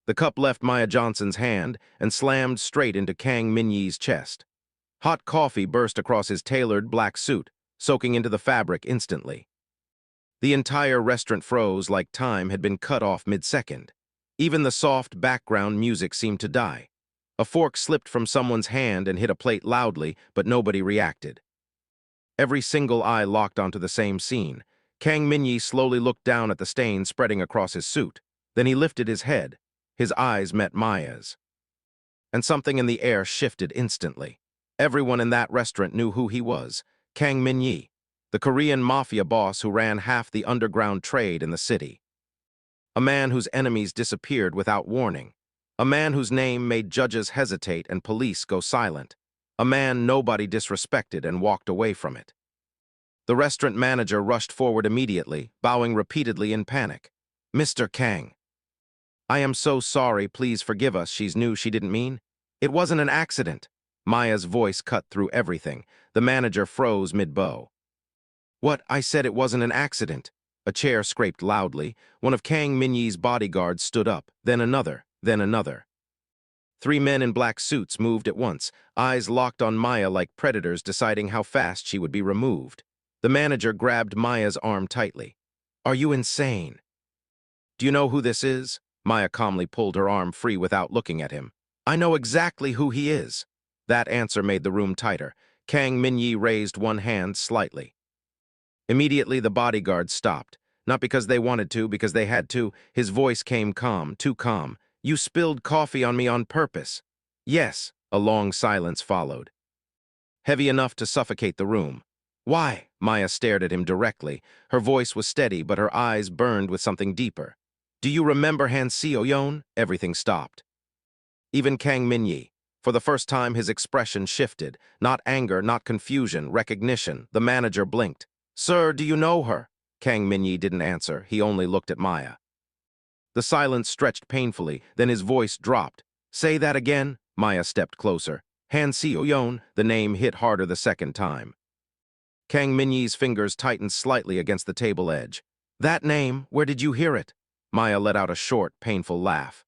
The cup left Maya Johnson's hand and slammed straight into Kang Min-jae's chest. Hot coffee burst across his tailored black suit, soaking into the fabric instantly. The entire restaurant froze like time had been cut off mid-second. Even the soft background music seemed to die. A fork slipped from someone's hand and hit a plate loudly, but nobody reacted. Every single eye locked onto the same scene. Kang Min-jae slowly looked down at the stain spreading across his suit. Then he lifted his head. His eyes met Maya's. And something in the air shifted instantly. Everyone in that restaurant knew who he was, Kang Min-jae, the Korean Mafia boss who ran half the underground trade in the city. A man whose enemies disappeared without warning. A man whose name made judges hesitate and police go silent. A man nobody disrespected and walked away from it. The restaurant manager rushed forward immediately, bowing repeatedly in panic. "Mr. Kang. I am so sorry, please forgive us," she knew she didn't mean. "It wasn't an accident." Maya's voice cut through everything. The manager froze mid-bow. "What? I said it wasn't an accident." A chair scraped loudly. One of Kang Min-jae's bodyguards stood up, then another, then another. 3 men in black suits moved at once, eyes locked on Maya like predators deciding how fast she would be removed. The manager grabbed Maya's arm tightly. "Are you insane?" "Do you know who this is?" Maya calmly pulled her arm free without looking at him. "I know exactly who he is." That answer made the room tighter. Kang Min-jae raised one hand slightly. Immediately, the bodyguards stopped. Not because they wanted to, because they had to. His voice came calm, too calm. "You spilled coffee on me on purpose." "Yes." A long silence followed, heavy enough to suffocate the room. "Why?" Maya stared at him directly. Her voice was steady, but her eyes burned with something deeper. "Do you remember Han Seo-yeon?" Everything stopped. Even Kang Min-jae. For the first time, his expression shifted. Not anger, not confusion, recognition. The manager blinked. "Sir, do you know her?" Kang Min-jae didn't answer. He only looked at Maya. The silence stretched painfully, then his voice dropped. "Say that again." Maya stepped closer. "Han Seo-yeon." The name hit harder the second time. Kang Min-jae's fingers tightened slightly against the table edge. "That name, where did you hear it?" Maya let out a short, painful laugh.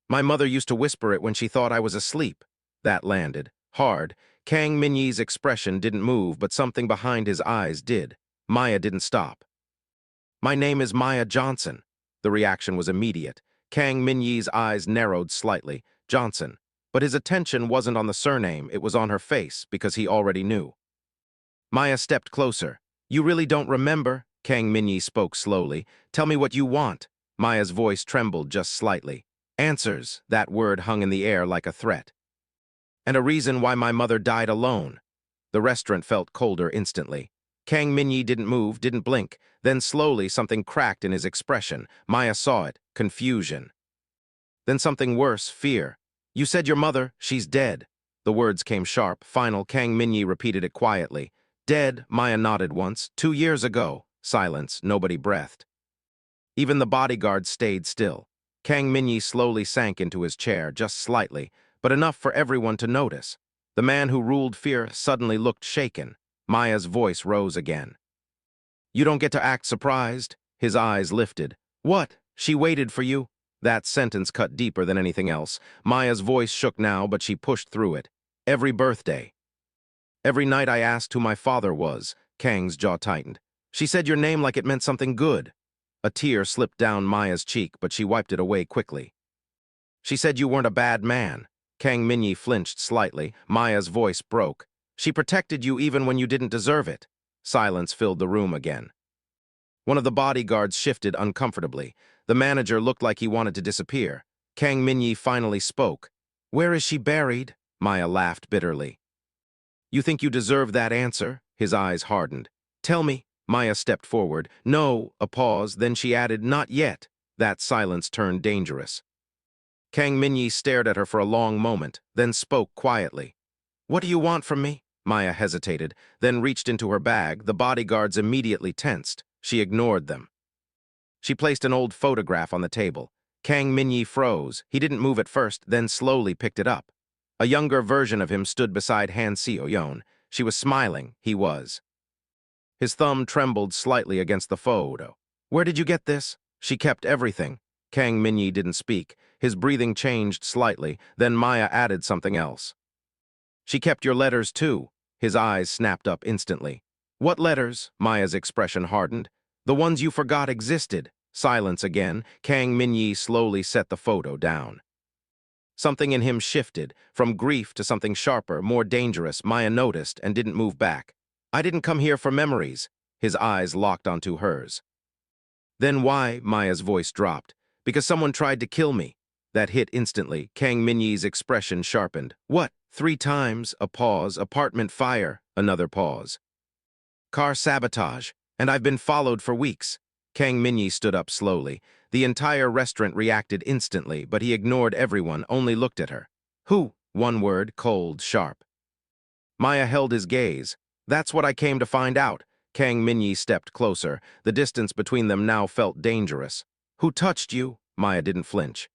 "My mother used to whisper it when she thought I was asleep." That landed hard. Kang Min-jae's expression didn't move, but something behind his eyes did. Maya didn't stop. "My name is Maya Johnson." The reaction was immediate. Kang Min-jae's eyes narrowed slightly. Johnson. But his attention wasn't on the surname, it was on her face, because he already knew. Maya stepped closer. "You really don't remember?" Kang Min-jae spoke slowly. "Tell me what you want." Maya's voice trembled just slightly. "Answers." That word hung in the air like a threat. "And a reason why my mother died alone." The restaurant felt colder instantly. Kang Min-jae didn't move, didn't blink. Then slowly something cracked in his expression. Maya saw it. Confusion. Then something worse, fear. "You said your mother, she's dead." The words came sharp, final. Kang Min-jae repeated it quietly. "Dead," Maya nodded once. 2 years ago." Silence, nobody breathed. Even the bodyguard stayed still. Kang Min-jae slowly sank into his chair, just slightly, but enough for everyone to notice. The man who ruled fear suddenly looked shaken. Maya's voice rose again. "You don't get to act surprised." His eyes lifted. "What? She waited for you?" That sentence cut deeper than anything else. Maya's voice shook now, but she pushed through it. "Every birthday. Every night I asked who my father was." Kang's jaw tightened. "She said your name like it meant something good." A tear slipped down Maya's cheek, but she wiped it away quickly. "She said you weren't a bad man." Kang Min-jae flinched slightly. Maya's voice broke. "She protected you even when you didn't deserve it." Silence filled the room again. One of the bodyguards shifted uncomfortably. The manager looked like he wanted to disappear. Kang Min-jae finally spoke. "Where is she buried?" Maya laughed bitterly. "You think you deserve that answer?" His eyes hardened. "Tell me." Maya stepped forward. "No." A pause, then she added, "Not yet." That silence turned dangerous. Kang Min-jae stared at her for a long moment, then spoke quietly. "What do you want from me?" Maya hesitated, then reached into her bag. The bodyguards immediately tensed. She ignored them. She placed an old photograph on the table. Kang Min-jae froze. He didn't move at first, then slowly picked it up. A younger version of him stood beside Han Seo-yeon. She was smiling. He was. His thumb trembled slightly against the photo. "Where did you get this?" "She kept everything." Kang Min-jae didn't speak. His breathing changed slightly, then Maya added something else. She kept your letters too. His eyes snapped up instantly. What letters? Maya's expression hardened. The ones you forgot existed. Silence again. Kang Min-jae slowly set the photo down. Something in him shifted, from grief to something sharper, more dangerous. Maya noticed and didn't move back. I didn't come here for memories. His eyes locked onto hers. Then why? Maya's voice dropped. Because someone tried to kill me. That hit instantly. Kang Min-jae's expression sharpened. What? 3 times, a pause, apartment fire, another pause. Car sabotage, and I've been followed for weeks. Kang Min-jae stood up slowly. The entire restaurant reacted instantly, but he ignored everyone, only looked at her. Who? One word, cold, sharp. Maya held his gaze. That's what I came to find out. Kang Min-jae stepped closer. The distance between them now felt dangerous. Who touched you? Maya didn't flinch.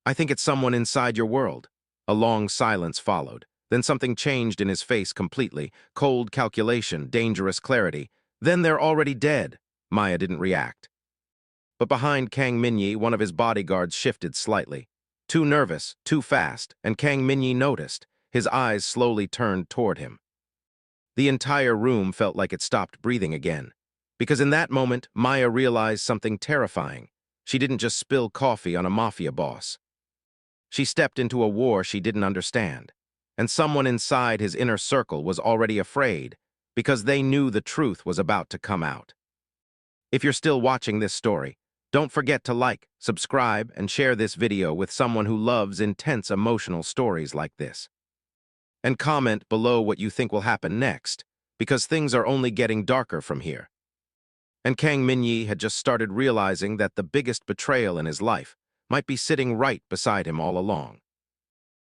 I think it's someone inside your world. A long silence followed. Then something changed in his face completely. Cold calculation, dangerous clarity. Then they're already dead. Maya didn't react. But behind Kang Min-jae, one of his bodyguards shifted slightly. Too nervous, too fast, and Kang Min-jae noticed. His eyes slowly turned toward him. The entire room felt like it stopped breathing again. Because in that moment, Maya realized something terrifying. She didn't just spill coffee on a mafia boss. She stepped into a war she didn't understand. And someone inside his inner circle was already afraid, because they knew the truth was about to come out. If you're still watching this story, don't forget to like, subscribe, and share this video with someone who loves intense emotional stories like this. And comment below what you think will happen next, because things are only getting darker from here. And Kang Min-jae had just started realizing that the biggest betrayal in his life might be sitting right beside him all along.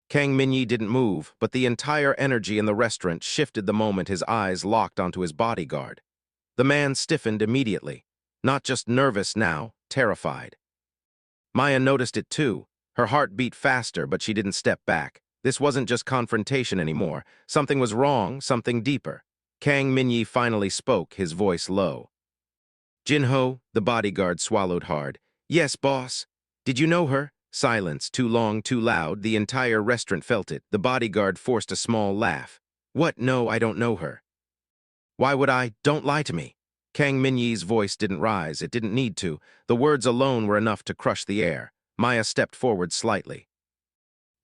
Kang Min-jae didn't move, but the entire energy in the restaurant shifted the moment his eyes locked onto his bodyguard. The man stiffened immediately, not just nervous now, terrified. Maya noticed it too. Her heart beat faster, but she didn't step back. This wasn't just confrontation anymore. Something was wrong, something deeper. Kang Min-jae finally spoke, his voice low. Jin-ho, the bodyguard swallowed hard. Yes, boss. Did you know her? Silence, too long, too loud. The entire restaurant felt it. The bodyguard forced a small laugh. What? No, I don't know her. Why would I? Don't lie to me. Kang Min-jae's voice didn't rise. It didn't need to. The words alone were enough to crush the air. Maya stepped forward slightly.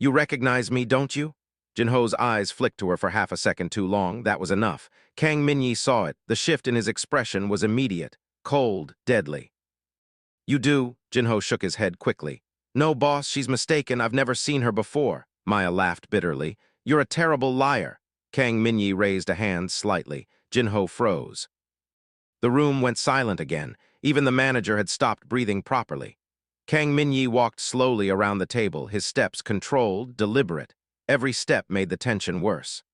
You recognize me, don't you? Jin-ho's eyes flicked to her for half a second too long. That was enough. Kang Min-jae saw it. The shift in his expression was immediate, cold, deadly. You do? Jin-ho shook his head quickly. No, boss, she's mistaken. I've never seen her before. Maya laughed bitterly. You're a terrible liar. Kang Min-jae raised a hand slightly. Jin-ho froze. The room went silent again. Even the manager had stopped breathing properly. Kang Min-jae walked slowly around the table, his steps controlled, deliberate. Every step made the tension worse.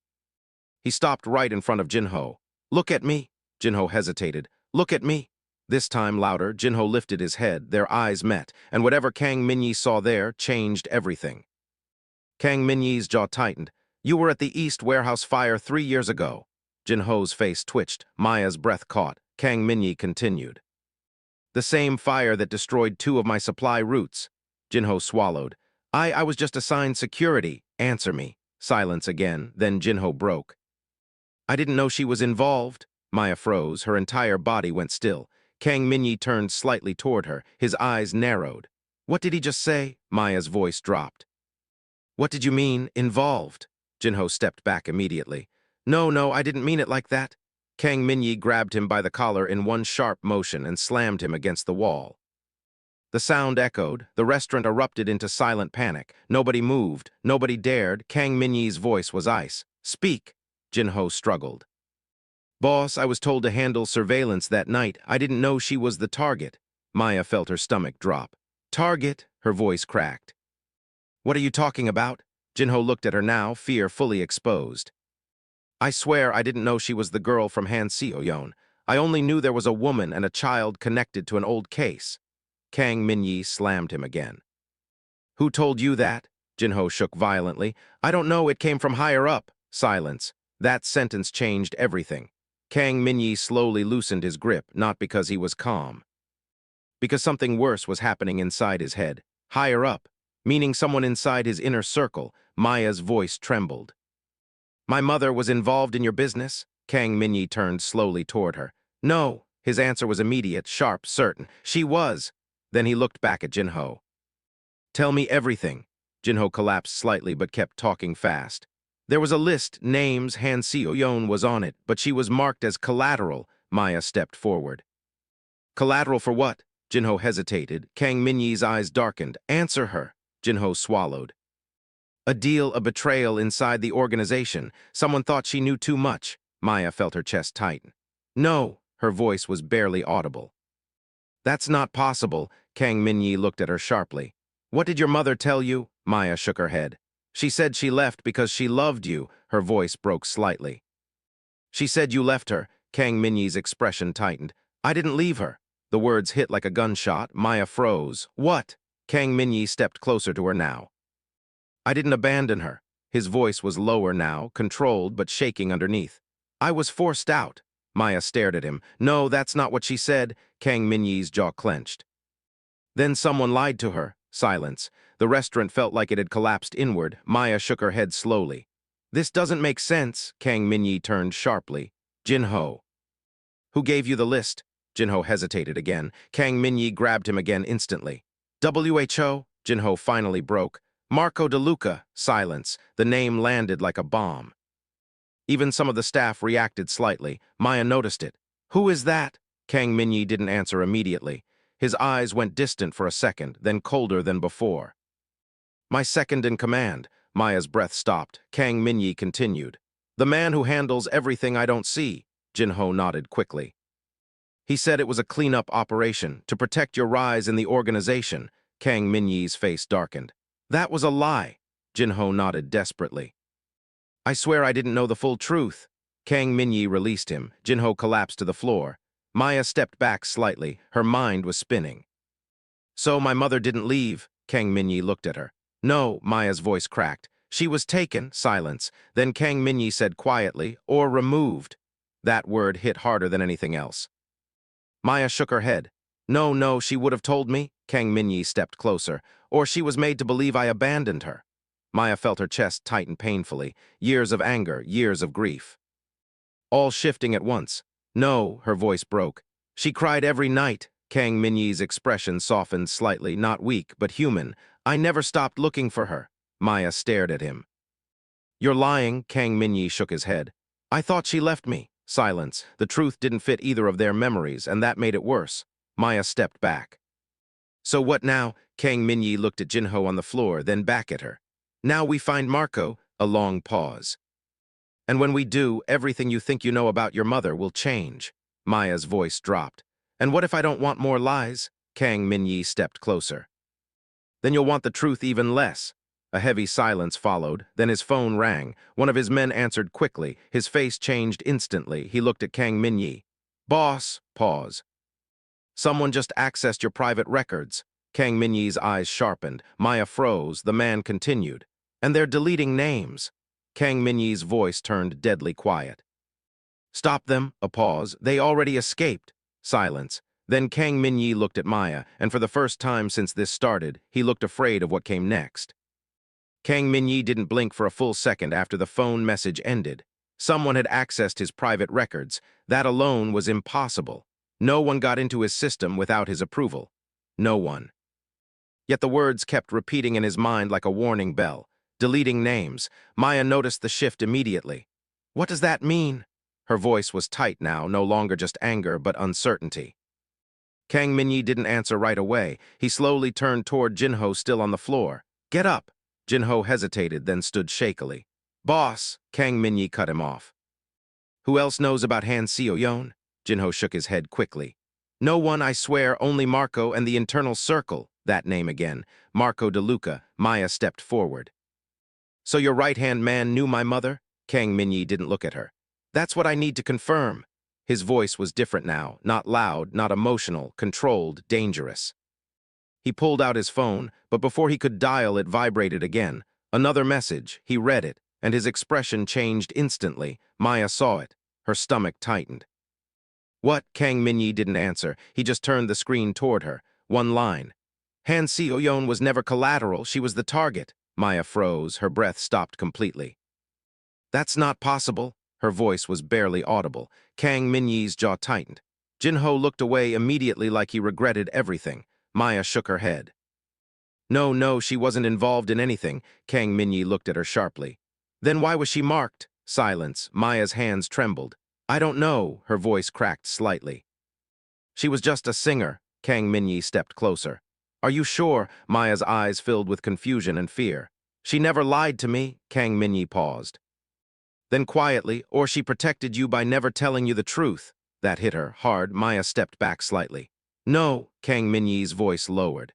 He stopped right in front of Jin-ho. Look at me. Jin-ho hesitated. Look at me. This time louder, Jin-ho lifted his head. Their eyes met, and whatever Kang Min-jae saw there changed everything. Kang Min-jae's jaw tightened. You were at the East Warehouse fire 3 years ago. Jin-ho's face twitched. Maya's breath caught. Kang Min-jae continued. The same fire that destroyed 2 of my supply routes. Jin-ho swallowed. I was just assigned security. Answer me. Silence again, then Jin-ho broke. I didn't know she was involved. Maya froze. Her entire body went still. Kang Min-jae turned slightly toward her. His eyes narrowed. What did he just say? Maya's voice dropped. What did you mean, involved? Jin-ho stepped back immediately. No, I didn't mean it like that. Kang Min-jae grabbed him by the collar in one sharp motion and slammed him against the wall. The sound echoed. The restaurant erupted into silent panic. Nobody moved. Nobody dared. Kang Min-jae's voice was ice. Speak. Jin-ho struggled. Boss, I was told to handle surveillance that night. I didn't know she was the target. Maya felt her stomach drop. Target? Her voice cracked. What are you talking about? Jin-ho looked at her now, fear fully exposed. I swear I didn't know she was the girl from Han Seo-yeon. I only knew there was a woman and a child connected to an old case. Kang Min-jae slammed him again. Who told you that? Jin-ho shook violently. I don't know, it came from higher up. Silence. That sentence changed everything. Kang Min-jae slowly loosened his grip, not because he was calm. Because something worse was happening inside his head. Higher up. meaning someone inside his inner circle. Maya's voice trembled. My mother was involved in your business? Kang Min-jae turned slowly toward her. No. His answer was immediate, sharp, certain. She was. Then he looked back at Jin-ho. Tell me everything. Jin-ho collapsed slightly but kept talking fast. There was a list, names, Han Seo-yeon was on it, but she was marked as collateral. Maya stepped forward. Collateral for what? Jin-ho hesitated. Kang Min-jae's eyes darkened. Answer her. Jin-ho swallowed. A deal, a betrayal inside the organization. Someone thought she knew too much. Maya felt her chest tighten. No, her voice was barely audible. That's not possible. Kang Min-jae looked at her sharply. What did your mother tell you? Maya shook her head. She said she left because she loved you. Her voice broke slightly. She said you left her. Kang Min-jae's expression tightened. I didn't leave her. The words hit like a gunshot. Maya froze. What? Kang Min-jae stepped closer to her now. I didn't abandon her. His voice was lower now, controlled but shaking underneath. I was forced out. Maya stared at him. No, that's not what she said. Kang Min-jae's jaw clenched. Then someone lied to her. Silence. The restaurant felt like it had collapsed inward. Maya shook her head slowly. This doesn't make sense. Kang Min-jae turned sharply. Jin-ho. Who gave you the list? Jin-ho hesitated again. Kang Min-jae grabbed him again instantly. WHO? Jin-ho finally broke. Marco De Luca. Silence. The name landed like a bomb. Even some of the staff reacted slightly. Maya noticed it. Who is that? Kang Min-jae didn't answer immediately. His eyes went distant for a second, then colder than before. My second in command. Maya's breath stopped. Kang Min-jae continued. The man who handles everything I don't see. Jin-ho nodded quickly. He said it was a cleanup operation to protect your rise in the organization. Kang Min-jae's face darkened. That was a lie. Jin-ho nodded desperately. I swear I didn't know the full truth. Kang Min-jae released him. Jin-ho collapsed to the floor. Maya stepped back slightly. Her mind was spinning. So my mother didn't leave. Kang Min-jae looked at her. No, Maya's voice cracked. She was taken. Silence. Then Kang Min-jae said quietly, or removed. That word hit harder than anything else. Maya shook her head. No, she would have told me. Kang Min-jae stepped closer. Or she was made to believe I abandoned her. Maya felt her chest tighten painfully. Years of anger, years of grief. All shifting at once. No, her voice broke. She cried every night. Kang Min-jae's expression softened slightly, not weak, but human. I never stopped looking for her. Maya stared at him. You're lying. Kang Min-jae shook his head. I thought she left me. Silence. The truth didn't fit either of their memories, and that made it worse. Maya stepped back. So what now? Kang Min-jae looked at Jin-ho on the floor, then back at her. Now we find Marco. A long pause. And when we do, everything you think you know about your mother will change. Maya's voice dropped. And what if I don't want more lies? Kang Min-jae stepped closer. Then you'll want the truth even less. A heavy silence followed, then his phone rang. One of his men answered quickly. His face changed instantly. He looked at Kang Min-jae. Boss, pause. Someone just accessed your private records. Kang Min-jae's eyes sharpened. Maya froze. The man continued. And they're deleting names. Kang Min-jae's voice turned deadly quiet. Stop them. A pause. They already escaped. Silence. Then Kang Min-jae looked at Maya, and for the first time since this started, he looked afraid of what came next. Kang Min-jae didn't blink for a full second after the phone message ended. Someone had accessed his private records. That alone was impossible. No one got into his system without his approval. No one. Yet the words kept repeating in his mind like a warning bell. Deleting names. Maya noticed the shift immediately. What does that mean? Her voice was tight now, no longer just anger, but uncertainty. Kang Min-jae didn't answer right away. He slowly turned toward Jin-ho still on the floor. Get up. Jin-ho hesitated, then stood shakily. Boss. Kang Min-jae cut him off. Who else knows about Han Seo-yeon? Jin-ho shook his head quickly. No one, I swear, only Marco and the internal circle. That name again. Marco De Luca. Maya stepped forward. So your right-hand man knew my mother? Kang Min-jae didn't look at her. That's what I need to confirm. His voice was different now, not loud, not emotional, controlled, dangerous. He pulled out his phone, but before he could dial, it vibrated again. Another message. He read it, and his expression changed instantly. Maya saw it. Her stomach tightened. What? Kang Min-jae didn't answer. He just turned the screen toward her. One line. Han Seo-yeon was never collateral, she was the target. Maya froze, her breath stopped completely. That's not possible. Her voice was barely audible. Kang Min-ye's jaw tightened. Jin-ho looked away immediately like he regretted everything. Maya shook her head. No, she wasn't involved in anything. Kang Min-ye looked at her sharply. Then why was she marked? Silence. Maya's hands trembled. I don't know. Her voice cracked slightly. She was just a singer. Kang Min-ye stepped closer. Are you sure? Maya's eyes filled with confusion and fear. She never lied to me. Kang Min-ye paused. Then quietly, or she protected you by never telling you the truth. That hit her hard. Maya stepped back slightly. No, Kang Min-ye's voice lowered.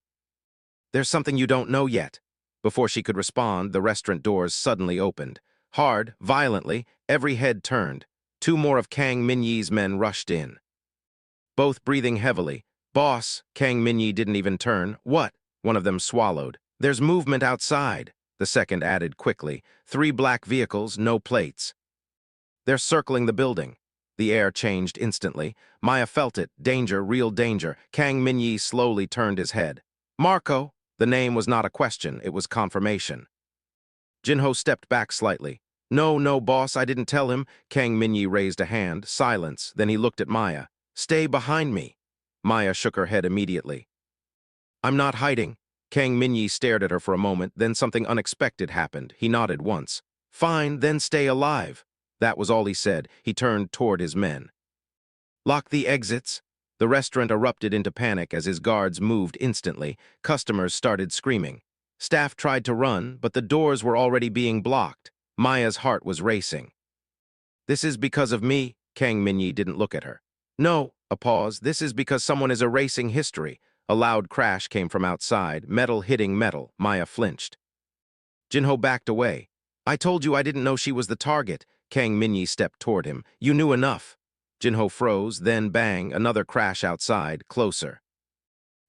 There's something you don't know yet. Before she could respond, the restaurant doors suddenly opened. Hard, violently, every head turned. Two more of Kang Min-ye's men rushed in. Both breathing heavily. Boss, Kang Min-ye didn't even turn. What? One of them swallowed. There's movement outside. The second added quickly. 3 black vehicles, no plates. They're circling the building. The air changed instantly. Maya felt it. Danger, real danger. Kang Min-ye slowly turned his head. Marco! The name was not a question, it was confirmation. Jin-ho stepped back slightly. No, boss, I didn't tell him. Kang Min-ye raised a hand. Silence. Then he looked at Maya. Stay behind me. Maya shook her head immediately. I'm not hiding. Kang Min-ye stared at her for a moment, then something unexpected happened. He nodded once. Fine, then stay alive. That was all he said. He turned toward his men. Lock the exits. The restaurant erupted into panic as his guards moved instantly. Customers started screaming. Staff tried to run, but the doors were already being blocked. Maya's heart was racing. This is because of me. Kang Min-ye didn't look at her. No, a pause. This is because someone is erasing history. A loud crash came from outside, metal hitting metal. Maya flinched. Jin-ho backed away. I told you I didn't know she was the target. Kang Min-ye stepped toward him. You knew enough. Jin-ho froze, then bang, another crash outside, closer.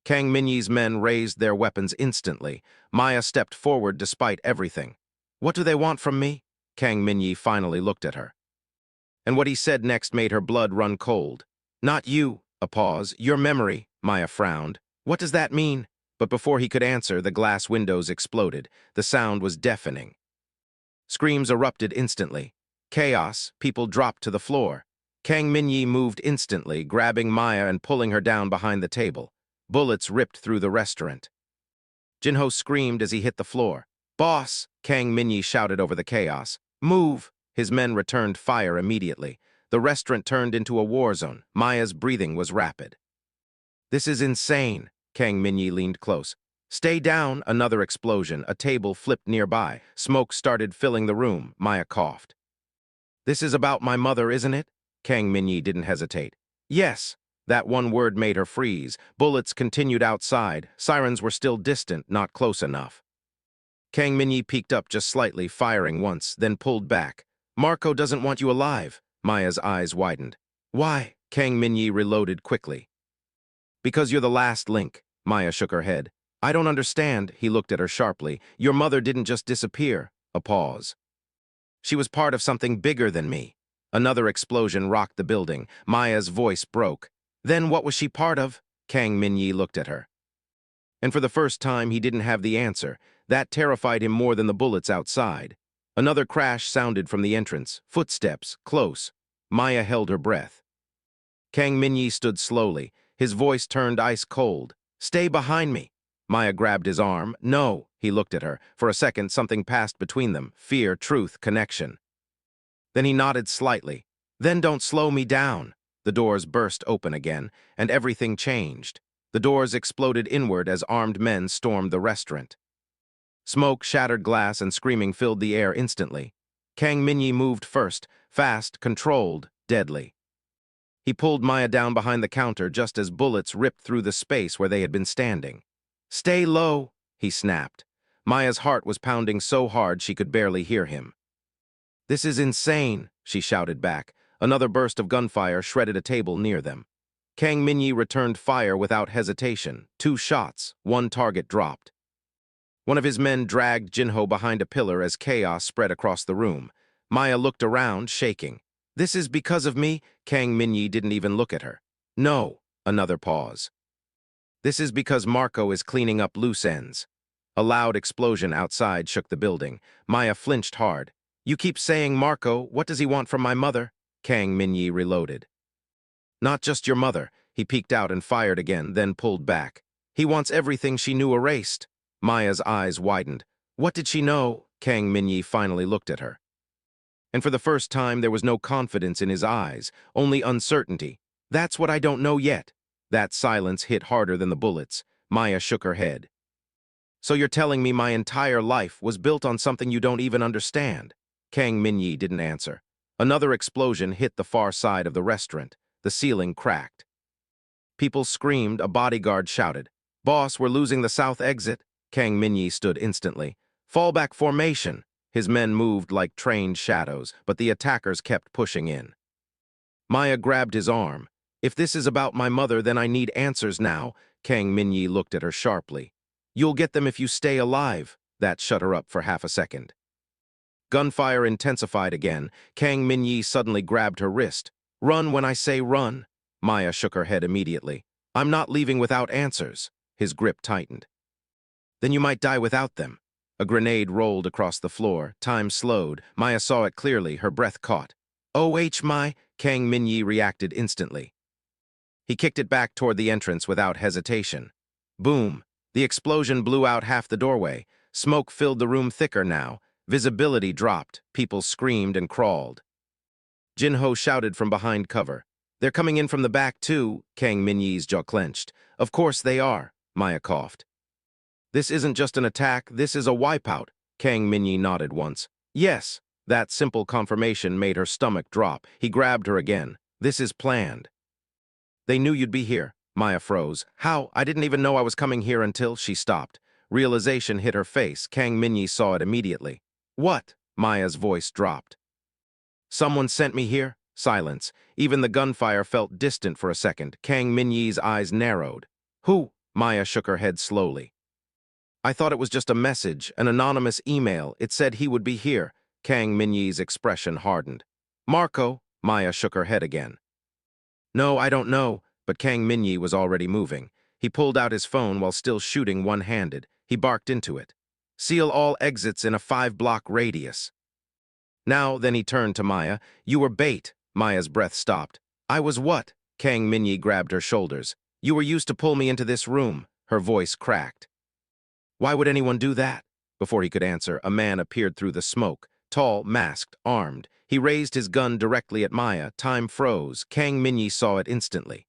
Kang Min-ye's men raised their weapons instantly. Maya stepped forward despite everything. What do they want from me? Kang Min-ye finally looked at her. And what he said next made her blood run cold. Not you. A pause. Your memory. Maya frowned. What does that mean? But before he could answer, the glass windows exploded. The sound was deafening. Screams erupted instantly. Chaos. People dropped to the floor. Kang Min-ye moved instantly, grabbing Maya and pulling her down behind the table. Bullets ripped through the restaurant. Jin-ho screamed as he hit the floor. Boss! Kang Min-ye shouted over the chaos. Move! His men returned fire immediately. The restaurant turned into a war zone. Maya's breathing was rapid. This is insane. Kang Min-ye leaned close. Stay down! Another explosion. A table flipped nearby. Smoke started filling the room. Maya coughed. This is about my mother, isn't it? Kang Min-ye didn't hesitate. Yes. That one word made her freeze. Bullets continued outside. Sirens were still distant, not close enough. Kang Min-ye peeked up just slightly, firing once, then pulled back. Marco doesn't want you alive. Maya's eyes widened. Why? Kang Min-ye reloaded quickly. Because you're the last link. Maya shook her head. I don't understand. He looked at her sharply. Your mother didn't just disappear. A pause. She was part of something bigger than me. Another explosion rocked the building. Maya's voice broke. Then what was she part of? Kang Min-ye looked at her. And for the first time, he didn't have the answer. That terrified him more than the bullets outside. Another crash sounded from the entrance. Footsteps, close. Maya held her breath. Kang Min-ye stood slowly. His voice turned ice cold. Stay behind me. Maya grabbed his arm. No. He looked at her. For a second, something passed between them. Fear, truth, connection. Then he nodded slightly. Then don't slow me down. The doors burst open again, and everything changed. The doors exploded inward as armed men stormed the restaurant. Smoke, shattered glass, and screaming filled the air instantly. Kang Min-ye moved first, fast, controlled, deadly. He pulled Maya down behind the counter just as bullets ripped through the space where they had been standing. Stay low, he snapped. Maya's heart was pounding so hard she could barely hear him. This is insane, she shouted back. Another burst of gunfire shredded a table near them. Kang Min-ye returned fire without hesitation. 2 shots, 1 target dropped. One of his men dragged Jin-ho behind a pillar as chaos spread across the room. Maya looked around, shaking. This is because of me? Kang Min-ye didn't even look at her. No. Another pause. This is because Marco is cleaning up loose ends. A loud explosion outside shook the building. Maya flinched hard. You keep saying Marco, what does he want from my mother? Kang Min-jae reloaded. Not just your mother. He peeked out and fired again, then pulled back. He wants everything she knew erased. Maya's eyes widened. What did she know? Kang Min-jae finally looked at her. And for the first time there was no confidence in his eyes, only uncertainty. That's what I don't know yet. That silence hit harder than the bullets. Maya shook her head. So you're telling me my entire life was built on something you don't even understand? Kang Min-jae didn't answer. Another explosion hit the far side of the restaurant. The ceiling cracked. People screamed, a bodyguard shouted. Boss, we're losing the south exit. Kang Min-jae stood instantly. Fallback formation. His men moved like trained shadows, but the attackers kept pushing in. Maya grabbed his arm. If this is about my mother, then I need answers now. Kang Min-jae looked at her sharply. You'll get them if you stay alive. That shut her up for half a second. Gunfire intensified again. Kang Min-jae suddenly grabbed her wrist. Run when I say run. Maya shook her head immediately. I'm not leaving without answers. His grip tightened. Then you might die without them. A grenade rolled across the floor. Time slowed. Maya saw it clearly. Her breath caught. My, Kang Min-jae reacted instantly. He kicked it back toward the entrance without hesitation. Boom. The explosion blew out half the doorway. Smoke filled the room thicker now. Visibility dropped. People screamed and crawled. Jin-ho shouted from behind cover. They're coming in from the back too. Kang Min-jae's jaw clenched. Of course they are. Maya coughed. This isn't just an attack, this is a wipeout. Kang Min-jae nodded once. Yes. That simple confirmation made her stomach drop. He grabbed her again. This is planned. They knew you'd be here. Maya froze. How? I didn't even know I was coming here until she stopped. Realization hit her face. Kang Min-jae saw it immediately. What? Maya's voice dropped. Someone sent me here? Silence. Even the gunfire felt distant for a second. Kang Min-jae's eyes narrowed. Who? Maya shook her head slowly. I thought it was just a message, an anonymous email. It said he would be here. Kang Min-jae's expression hardened. Marco? Maya shook her head again. No, I don't know, but Kang Min-jae was already moving. He pulled out his phone while still shooting one-handed. He barked into it. Seal all exits in a 5-block radius. Now, then he turned to Maya. You were bait. Maya's breath stopped. I was what? Kang Min-jae grabbed her shoulders. You were used to pull me into this room. Her voice cracked. Why would anyone do that? Before he could answer, a man appeared through the smoke. Tall, masked, armed. He raised his gun directly at Maya. Time froze. Kang Min-jae saw it instantly.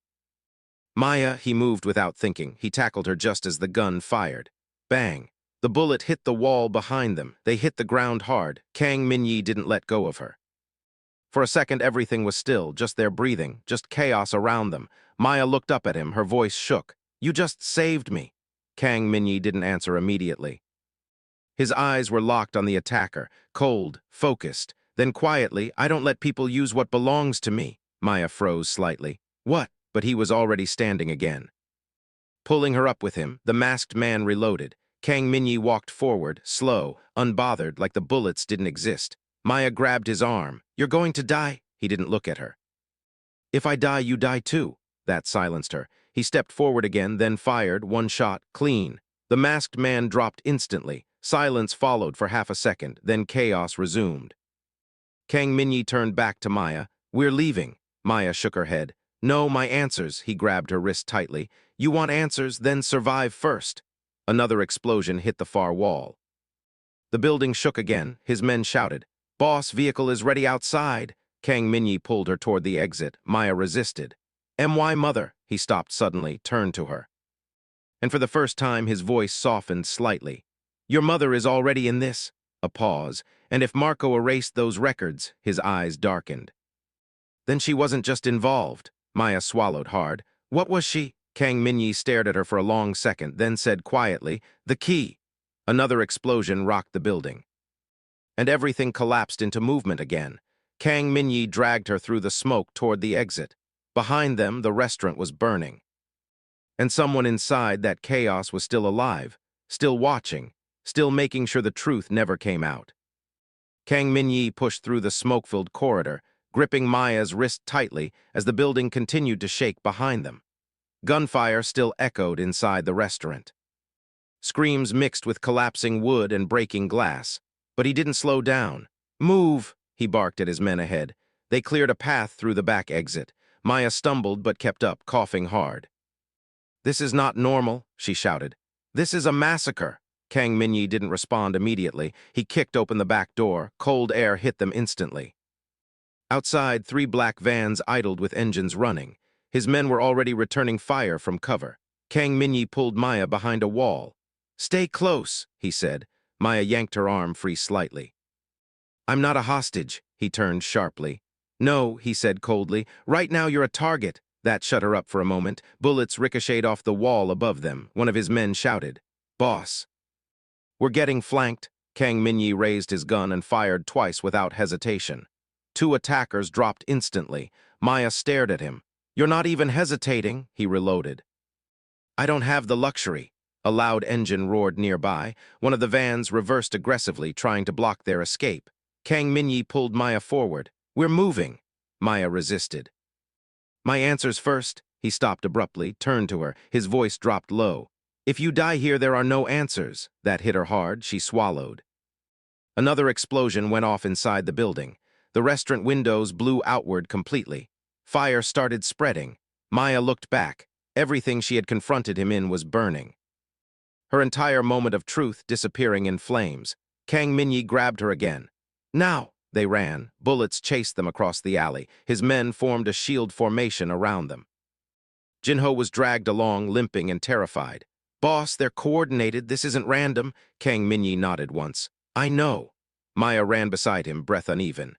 Maya, he moved without thinking. He tackled her just as the gun fired. Bang. The bullet hit the wall behind them. They hit the ground hard. Kang Min-jae didn't let go of her. For a second, everything was still, just their breathing, just chaos around them. Maya looked up at him. Her voice shook. You just saved me. Kang Min-jae didn't answer immediately. His eyes were locked on the attacker, cold, focused. Then quietly, I don't let people use what belongs to me. Maya froze slightly. What? But he was already standing again. Pulling her up with him, the masked man reloaded. Kang Min-jae walked forward, slow, unbothered, like the bullets didn't exist. Maya grabbed his arm. You're going to die? He didn't look at her. If I die, you die too. That silenced her. He stepped forward again, then fired, one shot, clean. The masked man dropped instantly. Silence followed for half a second, then chaos resumed. Kang Min-jae turned back to Maya. We're leaving. Maya shook her head. No, my answers. He grabbed her wrist tightly. You want answers, then survive first. Another explosion hit the far wall. The building shook again. His men shouted. Boss, vehicle is ready outside. Kang Min-jae pulled her toward the exit. Maya resisted. My mother. He stopped suddenly, turned to her. And for the first time, his voice softened slightly. Your mother is already in this. A pause. And if Marco erased those records, his eyes darkened. Then she wasn't just involved. Maya swallowed hard. What was she? Kang Min-jae stared at her for a long second, then said quietly, the key. Another explosion rocked the building. And everything collapsed into movement again. Kang Min-jae dragged her through the smoke toward the exit. Behind them, the restaurant was burning. And someone inside that chaos was still alive, still watching, still making sure the truth never came out. Kang Min-jae pushed through the smoke-filled corridor, gripping Maya's wrist tightly as the building continued to shake behind them. Gunfire still echoed inside the restaurant. Screams mixed with collapsing wood and breaking glass. But he didn't slow down. "Move!" he barked at his men ahead. They cleared a path through the back exit. Maya stumbled but kept up, coughing hard. "This is not normal," she shouted. "This is a massacre." Kang Min-jae didn't respond immediately. He kicked open the back door. Cold air hit them instantly. Outside, 3 black vans idled with engines running. His men were already returning fire from cover. Kang Min-jae pulled Maya behind a wall. "Stay close," he said. Maya yanked her arm free slightly. "I'm not a hostage," he turned sharply. "No," he said coldly. "Right now you're a target." That shut her up for a moment. Bullets ricocheted off the wall above them. One of his men shouted, "Boss." "We're getting flanked." Kang Min-jae raised his gun and fired twice without hesitation. 2 attackers dropped instantly. Maya stared at him. "You're not even hesitating," he reloaded. "I don't have the luxury." A loud engine roared nearby. One of the vans reversed aggressively, trying to block their escape. Kang Min-jae pulled Maya forward. "We're moving." Maya resisted. "My answers first." He stopped abruptly, turned to her. His voice dropped low. "If you die here, there are no answers." That hit her hard. She swallowed. Another explosion went off inside the building. The restaurant windows blew outward completely. Fire started spreading. Maya looked back. Everything she had confronted him in was burning. Her entire moment of truth disappearing in flames. Kang Min-jae grabbed her again. "Now!" They ran. Bullets chased them across the alley. His men formed a shield formation around them. Jinho was dragged along, limping and terrified. "Boss, they're coordinated. This isn't random." Kang Min-jae nodded once. "I know." Maya ran beside him, breath uneven.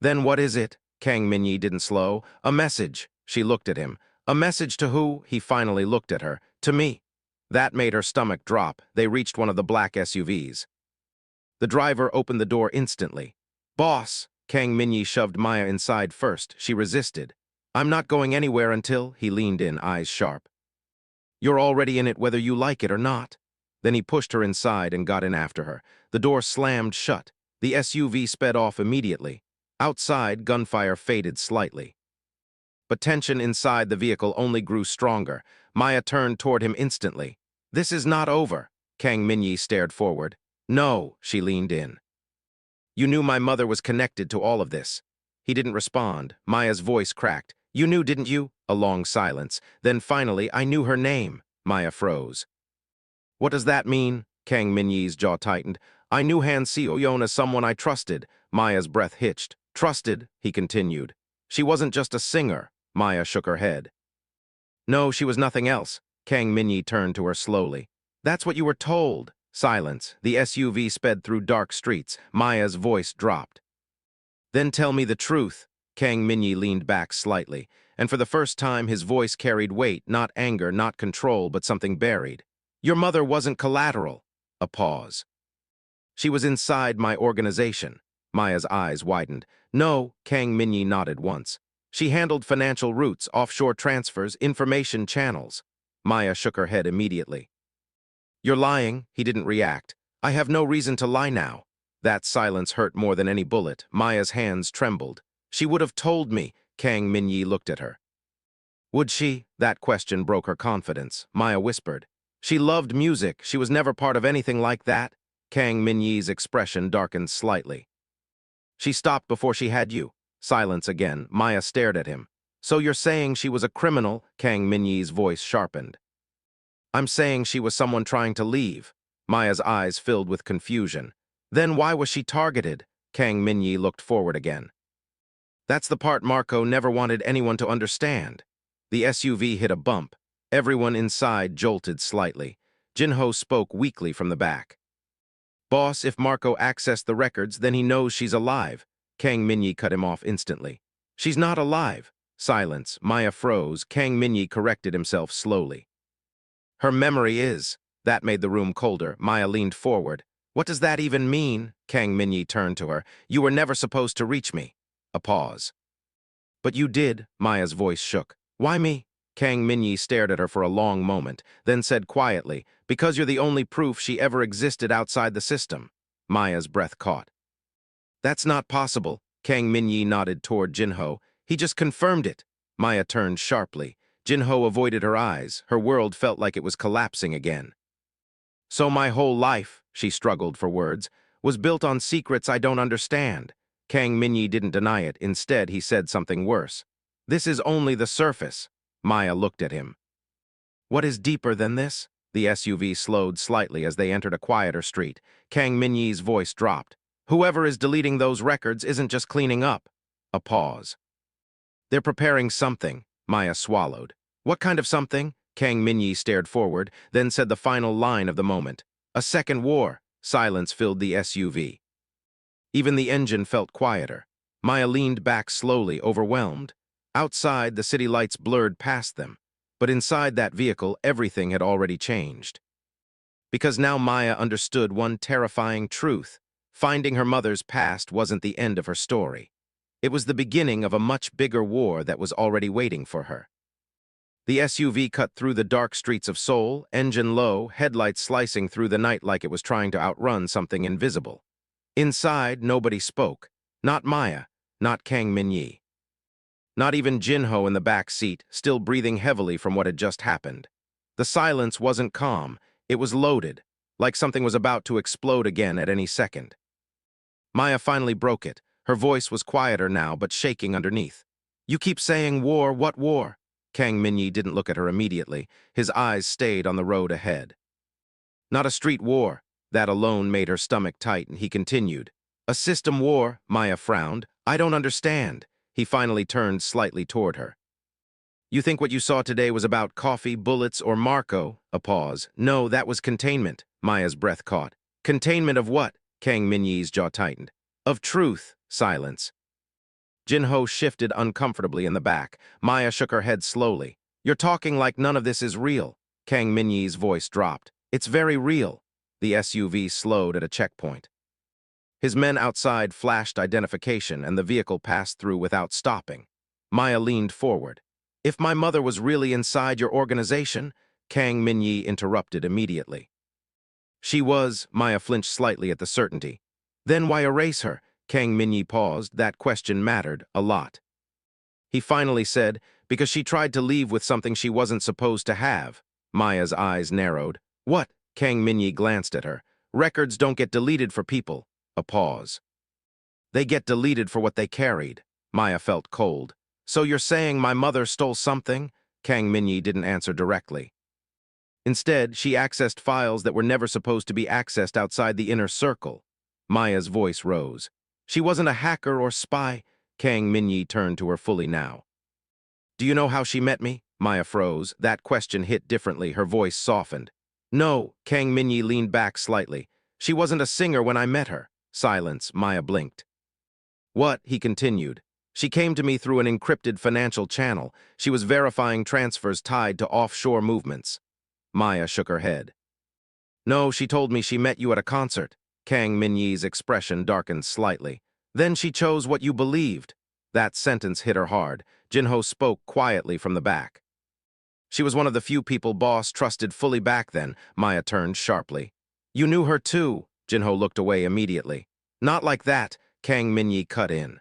"Then what is it?" Kang Min-jae didn't slow. "A message." She looked at him. "A message to who?" He finally looked at her. "To me." That made her stomach drop. They reached one of the black SUVs. The driver opened the door instantly. "Boss!" Kang Min-jae shoved Maya inside first. She resisted. "I'm not going anywhere until—" He leaned in, eyes sharp. "You're already in it whether you like it or not." Then he pushed her inside and got in after her. The door slammed shut. The SUV sped off immediately. Outside, gunfire faded slightly. But tension inside the vehicle only grew stronger. Maya turned toward him instantly. "This is not over." Kang Min-jae stared forward. "No," she leaned in. "You knew my mother was connected to all of this." He didn't respond. Maya's voice cracked. "You knew, didn't you?" A long silence. Then finally, "I knew her name." Maya froze. "What does that mean?" Kang Min-jae's jaw tightened. "I knew Han Seo-yeon as someone I trusted." Maya's breath hitched. "Trusted," he continued. "She wasn't just a singer." Maya shook her head. "No, she was nothing else." Kang Min-jae turned to her slowly. "That's what you were told." Silence. The SUV sped through dark streets. Maya's voice dropped. "Then tell me the truth." Kang Min-jae leaned back slightly, and for the first time his voice carried weight, not anger, not control, but something buried. "Your mother wasn't collateral." A pause. "She was inside my organization." Maya's eyes widened. "No," Kang Min-jae nodded once. "She handled financial routes, offshore transfers, information channels." Maya shook her head immediately. "You're lying." He didn't react. "I have no reason to lie now." That silence hurt more than any bullet. Maya's hands trembled. "She would have told me." Kang Min-jae looked at her. "Would she?" That question broke her confidence. Maya whispered. "She loved music. She was never part of anything like that." Kang Min-jae's expression darkened slightly. "She stopped before she had you." Silence again. Maya stared at him. "So you're saying she was a criminal?" Kang Min-jae's voice sharpened. "I'm saying she was someone trying to leave." Maya's eyes filled with confusion. "Then why was she targeted?" Kang Min-jae looked forward again. "That's the part Marco never wanted anyone to understand." The SUV hit a bump. Everyone inside jolted slightly. Jinho spoke weakly from the back. "Boss, if Marco accessed the records, then he knows she's alive." Kang Min-jae cut him off instantly. "She's not alive." Silence. Maya froze. Kang Min-jae corrected himself slowly. "Her memory is." That made the room colder. Maya leaned forward. "What does that even mean?" Kang Min-jae turned to her. "You were never supposed to reach me." A pause. "But you did." Maya's voice shook. "Why me?" Kang Min-jae stared at her for a long moment, then said quietly, "Because you're the only proof she ever existed outside the system." Maya's breath caught. "That's not possible." Kang Min-jae nodded toward Jinho. "He just confirmed it." Maya turned sharply. Jinho avoided her eyes. Her world felt like it was collapsing again. So my whole life, she struggled for words, was built on secrets I don't understand. Kang Min-jae didn't deny it. Instead, he said something worse. This is only the surface. Maya looked at him. What is deeper than this? The SUV slowed slightly as they entered a quieter street. Kang Min-jae's voice dropped. Whoever is deleting those records isn't just cleaning up. A pause. They're preparing something, Maya swallowed. What kind of something? Kang Min-jae stared forward, then said the final line of the moment. A second war. Silence filled the SUV. Even the engine felt quieter. Maya leaned back slowly, overwhelmed. Outside, the city lights blurred past them. But inside that vehicle, everything had already changed. Because now Maya understood one terrifying truth. Finding her mother's past wasn't the end of her story. It was the beginning of a much bigger war that was already waiting for her. The SUV cut through the dark streets of Seoul, engine low, headlights slicing through the night like it was trying to outrun something invisible. Inside, nobody spoke. Not Maya, not Kang Min-jae. Not even Jinho in the back seat, still breathing heavily from what had just happened. The silence wasn't calm, it was loaded, like something was about to explode again at any second. Maya finally broke it. Her voice was quieter now, but shaking underneath. You keep saying war, what war? Kang Min-jae didn't look at her immediately. His eyes stayed on the road ahead. Not a street war. That alone made her stomach tight, and he continued. A system war, Maya frowned. I don't understand. He finally turned slightly toward her. You think what you saw today was about coffee, bullets, or Marco? A pause. No, that was containment. Maya's breath caught. Containment of what? Kang Min-jae's jaw tightened. Of truth. Silence. Jinho shifted uncomfortably in the back. Maya shook her head slowly. You're talking like none of this is real. Kang Min-jae's voice dropped. It's very real. The SUV slowed at a checkpoint. His men outside flashed identification, and the vehicle passed through without stopping. Maya leaned forward. If my mother was really inside your organization, Kang Min-jae interrupted immediately. She was. Maya flinched slightly at the certainty. Then why erase her? Kang Min-jae paused. That question mattered a lot. He finally said, because she tried to leave with something she wasn't supposed to have. Maya's eyes narrowed. What? Kang Min-jae glanced at her. Records don't get deleted for people. A pause. They get deleted for what they carried. Maya felt cold. So you're saying my mother stole something? Kang Min-jae didn't answer directly. Instead, she accessed files that were never supposed to be accessed outside the inner circle. Maya's voice rose. She wasn't a hacker or spy. Kang Min-jae turned to her fully now. Do you know how she met me? Maya froze. That question hit differently. Her voice softened. No. Kang Min-jae leaned back slightly. She wasn't a singer when I met her. Silence. Maya blinked. What? He continued. She came to me through an encrypted financial channel. She was verifying transfers tied to offshore movements. Maya shook her head. No, she told me she met you at a concert. Kang Min-jae's expression darkened slightly. Then she chose what you believed. That sentence hit her hard. Jinho spoke quietly from the back. She was one of the few people Boss trusted fully back then. Maya turned sharply. You knew her too. Jinho looked away immediately. Not like that. Kang Min-jae cut in.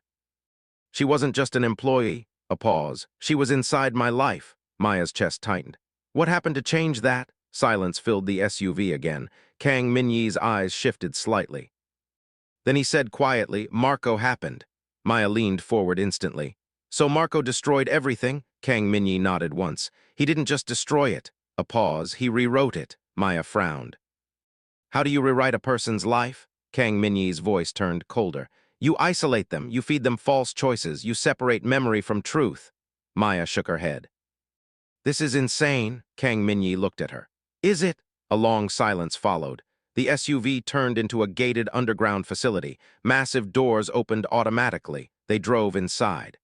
She wasn't just an employee. A pause. She was inside my life. Maya's chest tightened. What happened to change that? Silence filled the SUV again. Kang Min-jae's eyes shifted slightly. Then he said quietly, Marco happened. Maya leaned forward instantly. So Marco destroyed everything? Kang Min-jae nodded once. He didn't just destroy it. A pause. He rewrote it. Maya frowned. How do you rewrite a person's life? Kang Min-jae's voice turned colder. You isolate them. You feed them false choices. You separate memory from truth. Maya shook her head. This is insane. Kang Min-jae looked at her. Is it? A long silence followed. The SUV turned into a gated underground facility. Massive doors opened automatically. They drove inside.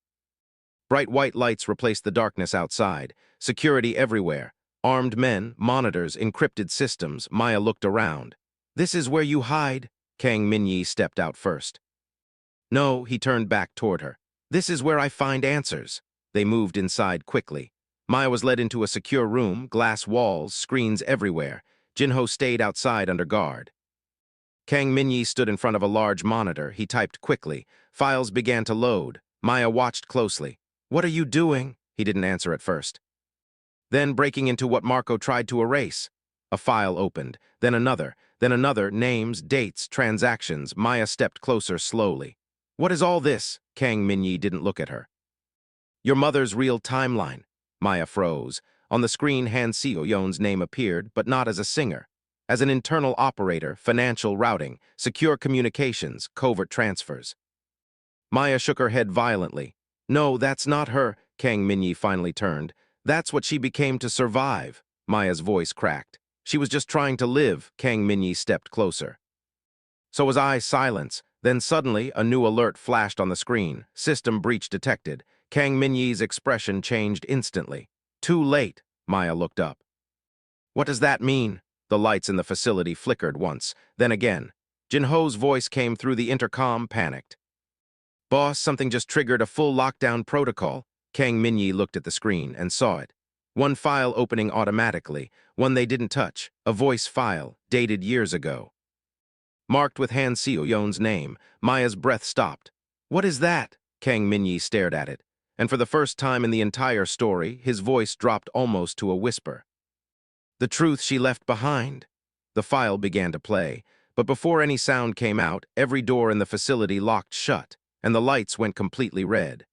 Bright white lights replaced the darkness outside. Security everywhere. Armed men, monitors, encrypted systems. Maya looked around. This is where you hide? Kang Min-jae stepped out first. No, he turned back toward her. This is where I find answers. They moved inside quickly. Maya was led into a secure room, glass walls, screens everywhere. Jinho stayed outside under guard. Kang Min-jae stood in front of a large monitor. He typed quickly. Files began to load. Maya watched closely. What are you doing? He didn't answer at first. then breaking into what Marco tried to erase. A file opened, then another, names, dates, transactions. Maya stepped closer slowly. What is all this? Kang Min-jae didn't look at her. Your mother's real timeline. Maya froze. On the screen, Han Seo-yeon's name appeared, but not as a singer. As an internal operator, financial routing, secure communications, covert transfers. Maya shook her head violently. No, that's not her. Kang Min-jae finally turned. That's what she became to survive. Maya's voice cracked. She was just trying to live. Kang Min-jae stepped closer. So was I. Silence. Then suddenly, a new alert flashed on the screen. System breach detected. Kang Min-jae's expression changed instantly. Too late. Maya looked up. What does that mean? The lights in the facility flickered once, then again. Jin-ho's voice came through the intercom, panicked. Boss, something just triggered a full lockdown protocol. Kang Min-jae looked at the screen and saw it. One file opening automatically, one they didn't touch, a voice file, dated years ago. Marked with Han Seo-yeon's name, Maya's breath stopped. What is that? Kang Min-jae stared at it, and for the first time in the entire story, his voice dropped almost to a whisper. The truth she left behind. The file began to play, but before any sound came out, every door in the facility locked shut, and the lights went completely red.